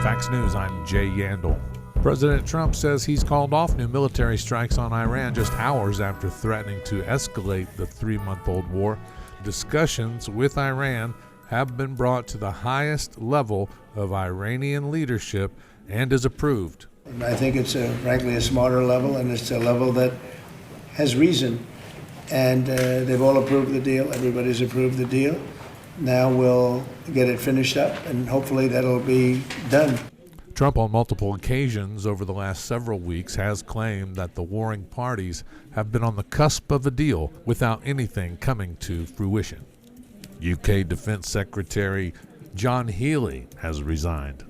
Fax News, I'm Jay Yandel. President Trump says he's called off new military strikes on Iran just hours after threatening to escalate the 3-month-old war. Discussions with Iran have been brought to the highest level of Iranian leadership and is approved. I think it's frankly a smarter level, and it's a level that has reason. And they've all approved the deal. Everybody's approved the deal. Now we'll get it finished up, and hopefully that'll be done. Trump, on multiple occasions over the last several weeks, has claimed that the warring parties have been on the cusp of a deal without anything coming to fruition. UK Defense Secretary John Healey has resigned.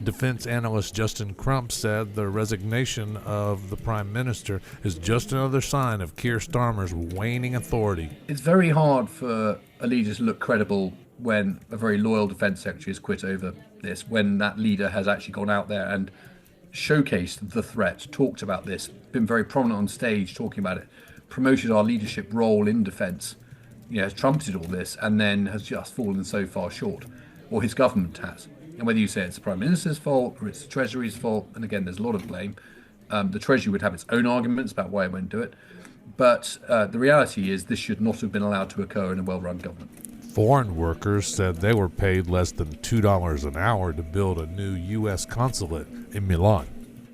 Defense analyst Justin Crump said the resignation of the Prime Minister is just another sign of Keir Starmer's waning authority. It's very hard for a leader to look credible when a very loyal defense secretary has quit over this, when that leader has actually gone out there and showcased the threat, talked about this, been very prominent on stage talking about it, promoted our leadership role in defense, has trumpeted all this, and then has just fallen so far short, or his government has. And whether you say it's the Prime Minister's fault or it's the Treasury's fault, and again, there's a lot of blame. The Treasury would have its own arguments about why it won't do it. But the reality is this should not have been allowed to occur in a well-run government. Foreign workers said they were paid less than $2 an hour to build a new U.S. consulate in Milan.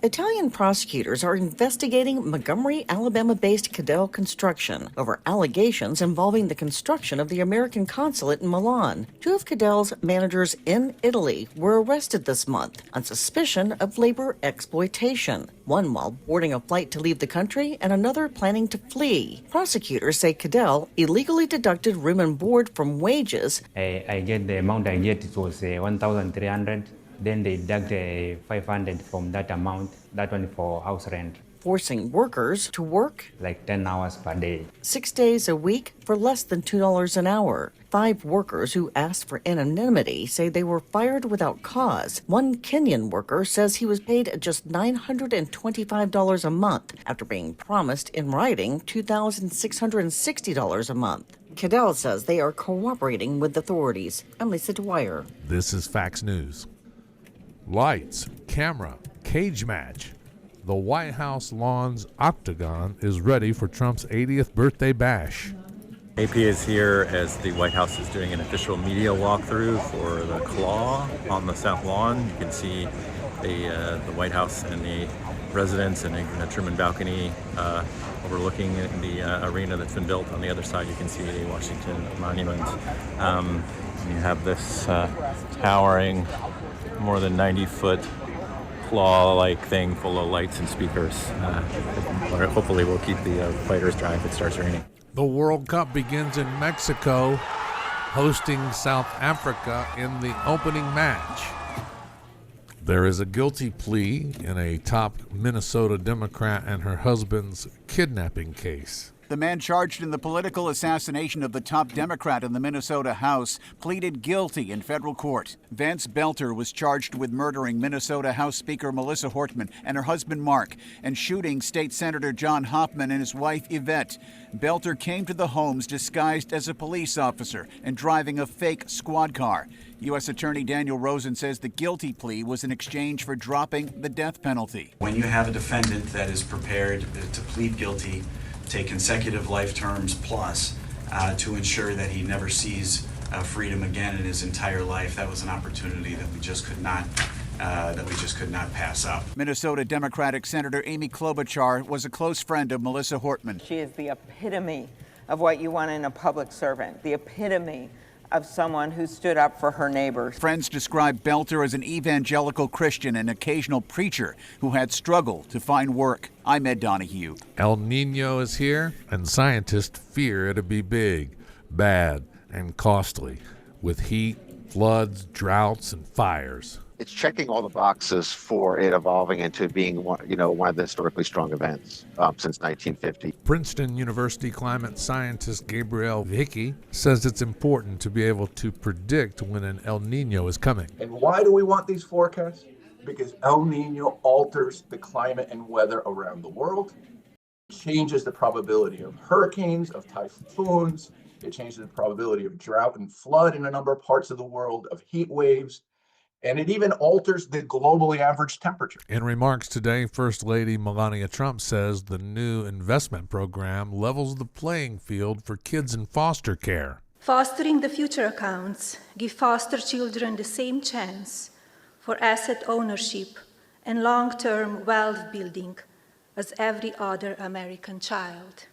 Italian prosecutors are investigating Montgomery, Alabama-based Cadell Construction over allegations involving the construction of the American consulate in Milan. Two of Cadell's managers in Italy were arrested this month on suspicion of labor exploitation, one while boarding a flight to leave the country and another planning to flee. Prosecutors say Cadell illegally deducted room and board from wages. I get the amount I get, it was 1,300. Then they deduct 500 from that amount, that one for house rent. Forcing workers to work like 10 hours per day. 6 days a week for less than $2 an hour. 5 workers who asked for anonymity say they were fired without cause. One Kenyan worker says he was paid just $925 a month after being promised in writing $2,660 a month. Cadell says they are cooperating with authorities. I'm Lisa Dwyer. This is Fax News. Lights, camera, cage match. The White House lawn's octagon is ready for Trump's 80th birthday bash. AP is here as the White House is doing an official media walkthrough for the Claw on the South Lawn. You can see the White House and the residents and a Truman balcony overlooking the arena that's been built. On the other side, you can see the Washington Monument. You have this towering, more than 90-foot claw-like thing full of lights and speakers. Hopefully we'll keep the fighters dry if it starts raining. The World Cup begins in Mexico, hosting South Africa in the opening match. There is a guilty plea in a top Minnesota Democrat and her husband's kidnapping case. The man charged in the political assassination of the top Democrat in the Minnesota House pleaded guilty in federal court. Vance Belter was charged with murdering Minnesota House Speaker Melissa Hortman and her husband Mark and shooting State Senator John Hoffman and his wife Yvette. Belter came to the homes disguised as a police officer and driving a fake squad car. U.S. Attorney Daniel Rosen says the guilty plea was in exchange for dropping the death penalty. When you have a defendant that is prepared to plead guilty, take consecutive life terms plus to ensure that he never sees freedom again in his entire life, that was an opportunity that we just could not pass up. Minnesota Democratic Senator Amy Klobuchar was a close friend of Melissa Hortman. She is the epitome of what you want in a public servant, the epitome of someone who stood up for her neighbors. Friends describe Belter as an evangelical Christian and occasional preacher who had struggled to find work. I'm Ed Donahue. El Nino is here, and scientists fear it'll be big, bad, and costly, with heat, floods, droughts, and fires. It's checking all the boxes for it evolving into being one of the historically strong events since 1950. Princeton University climate scientist Gabriel Vicky says it's important to be able to predict when an El Nino is coming. And why do we want these forecasts? Because El Nino alters the climate and weather around the world. It changes the probability of hurricanes, of typhoons. It changes the probability of drought and flood in a number of parts of the world, of heat waves. And it even alters the globally average temperature. In remarks today, First Lady Melania Trump says the new investment program levels the playing field for kids in foster care. Fostering the Future accounts give foster children the same chance for asset ownership and long-term wealth building as every other American child.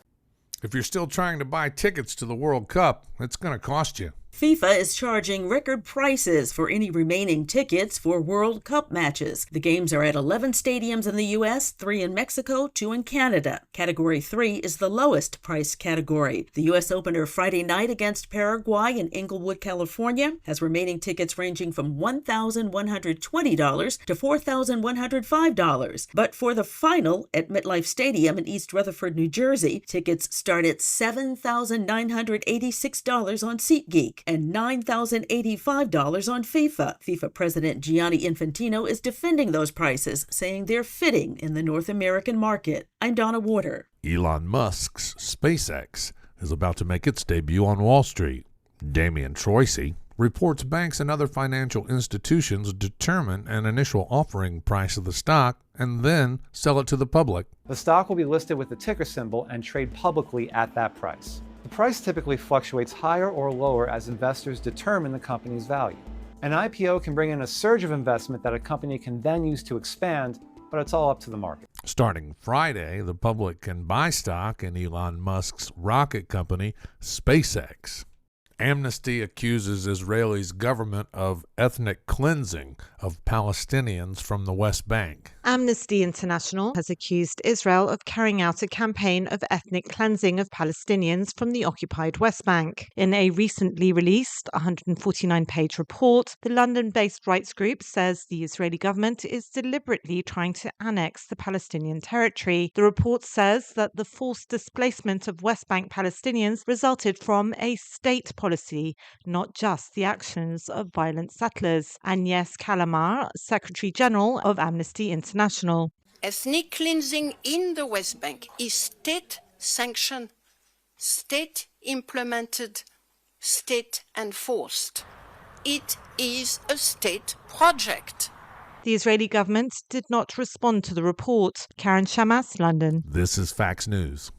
If you're still trying to buy tickets to the World Cup, it's going to cost you. FIFA is charging record prices for any remaining tickets for World Cup matches. The games are at 11 stadiums in the U.S., 3 in Mexico, 2 in Canada. Category 3 is the lowest price category. The U.S. opener Friday night against Paraguay in Inglewood, California, has remaining tickets ranging from $1,120 to $4,105. But for the final at MetLife Stadium in East Rutherford, New Jersey, tickets start at $7,986 on SeatGeek and $9,085 on FIFA. FIFA President Gianni Infantino is defending those prices, saying they're fitting in the North American market. I'm Donna Warder. Elon Musk's SpaceX is about to make its debut on Wall Street. Damian Troisi reports banks and other financial institutions determine an initial offering price of the stock and then sell it to the public. The stock will be listed with the ticker symbol and trade publicly at that price. The price typically fluctuates higher or lower as investors determine the company's value. An IPO can bring in a surge of investment that a company can then use to expand, but it's all up to the market. Starting Friday, the public can buy stock in Elon Musk's rocket company, SpaceX. Amnesty accuses Israel's government of ethnic cleansing of Palestinians from the West Bank. Amnesty International has accused Israel of carrying out a campaign of ethnic cleansing of Palestinians from the occupied West Bank. In a recently released 149-page report, the London-based rights group says the Israeli government is deliberately trying to annex the Palestinian territory. The report says that the forced displacement of West Bank Palestinians resulted from a state policy, not just the actions of violent settlers. Agnes Kalamar, Secretary General of Amnesty International. Ethnic cleansing in the West Bank is state-sanctioned, state-implemented, state-enforced. It is a state project. The Israeli government did not respond to the report. Karen Shamas, London. This is Fax News.